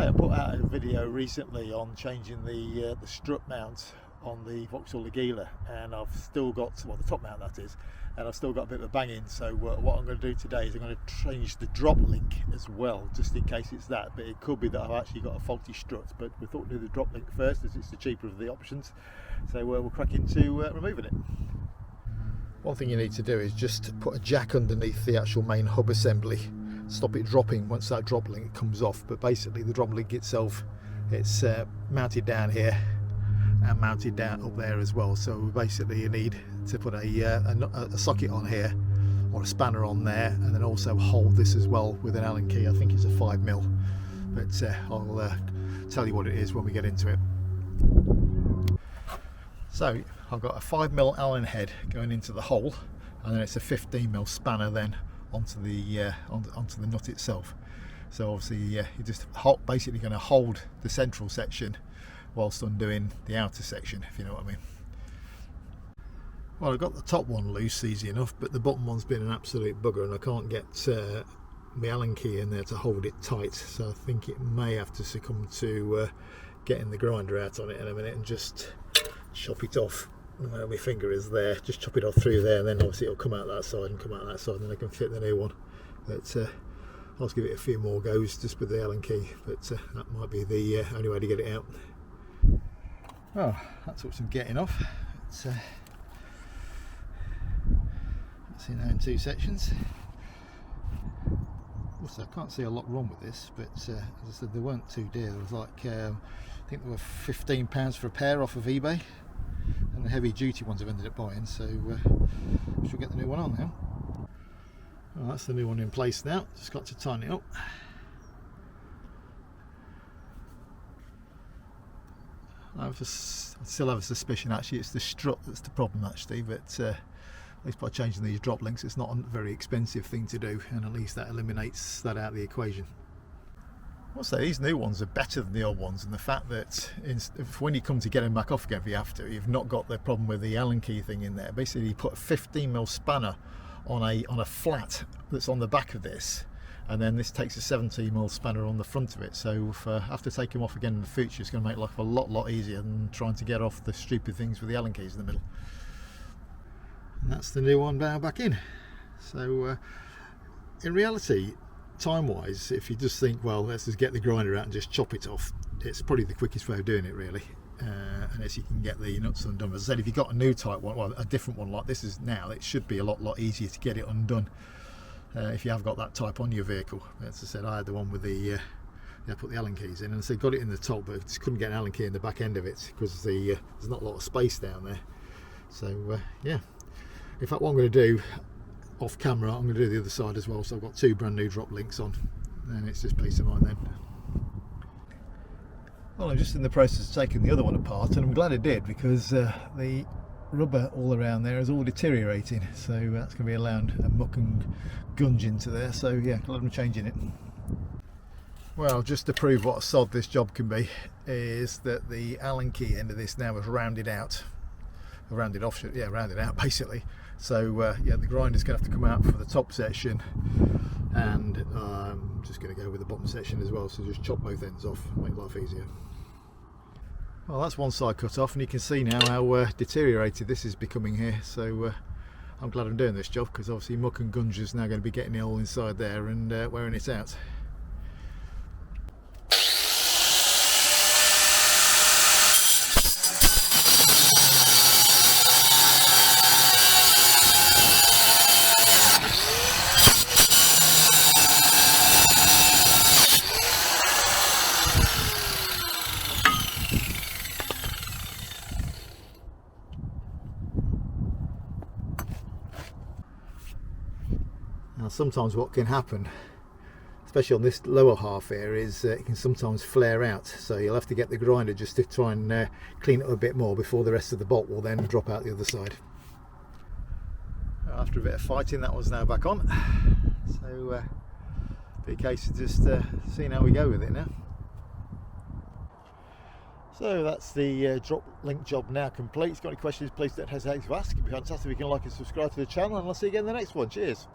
say, I put out a video recently on changing the strut mount on the Vauxhall Agila, and I've still got, well, the top mount that is, and I've still got a bit of a banging. So what I'm going to do today is I'm going to change the drop link as well, just in case it's that. But it could be that I've actually got a faulty strut, but we thought we'd do the drop link first as it's the cheaper of the options. So we'll crack into removing it. One thing you need to do is just put a jack underneath the actual main hub assembly, stop it dropping once that drop link comes off. But basically the drop link itself, it's mounted down here and mounted down up there as well. So basically you need to put a socket on here or a spanner on there, and then also hold this as well with an Allen key. I think it's a 5mm, but I'll tell you what it is when we get into it. So I've got a 5mm Allen head going into the hole, and then it's a 15mm spanner then onto the nut itself. So obviously you're just basically going to hold the central section whilst undoing the outer section, if you know what I mean. Well, I've got the top one loose easy enough, but the bottom one's been an absolute bugger, and I can't get the Allen key in there to hold it tight. So I think it may have to succumb to getting the grinder out on it in a minute and just chop it off where my finger is there. Just chop it off through there, and then obviously it'll come out that side and come out that side, and then I can fit the new one. But I'll just give it a few more goes just with the Allen key, but that might be the only way to get it out. Well, that took some getting off. It's see now in two sections. Also, I can't see a lot wrong with this, but as I said, they weren't too dear. There was like I think they were £15 for a pair off of eBay, and the heavy duty ones I've ended up buying, so we'll get the new one on now. Well, that's the new one in place now. Just got to tighten it up. I still have a suspicion actually it's the strut that's the problem actually, but at least by changing these drop links it's not a very expensive thing to do, and at least that eliminates that out of the equation. I'll say these new ones are better than the old ones, and the fact that when you come to get them back off again, if you have to, you've not got the problem with the Allen key thing in there. Basically you put a 15mm spanner on a flat that's on the back of this, and then this takes a 17mm spanner on the front of it. So if I have to take them off again in the future, it's going to make life a lot easier than trying to get off the stupid things with the Allen keys in the middle. And that's the new one now back in. So in reality, time wise, if you just think, well, let's just get the grinder out and just chop it off, it's probably the quickest way of doing it really. Unless you can get the nuts undone. As I said, if you've got a new type one, well, a different one like this is now, it should be a lot easier to get it undone if you have got that type on your vehicle. As I said, I had the one with the I put the Allen keys in, and so got it in the top, but just couldn't get an Allen key in the back end of it because there's not a lot of space down there. So yeah, in fact what I'm going to do off camera, I'm going to do the other side as well. So I've got two brand new drop links on, and it's just peace of mind then. Well, I'm just in the process of taking the other one apart, and I'm glad I did, because the rubber all around there is all deteriorating, so that's going to be allowing a muck and gunge into there. So yeah, glad I'm changing it. Well, just to prove what a sod this job can be, is that the Allen key end of this now is rounded out, rounded off, yeah, rounded out basically. So yeah, the grinder's going to have to come out for the top section, and I'm just going to go with the bottom section as well, so just chop both ends off, make life easier. Well, that's one side cut off, and you can see now how deteriorated this is becoming here. So I'm glad I'm doing this job, because obviously muck and gunge is now going to be getting it all inside there and wearing it out. Now sometimes what can happen, especially on this lower half here, is it can sometimes flare out, so you'll have to get the grinder just to try and clean it up a bit more before the rest of the bolt will then drop out the other side. After a bit of fighting, that one's now back on, so be a case of just seeing how we go with it now. So that's the drop link job now complete. If you've got any questions, please don't hesitate to ask. It'd be fantastic if you can like and subscribe to the channel, and I'll see you again in the next one. Cheers.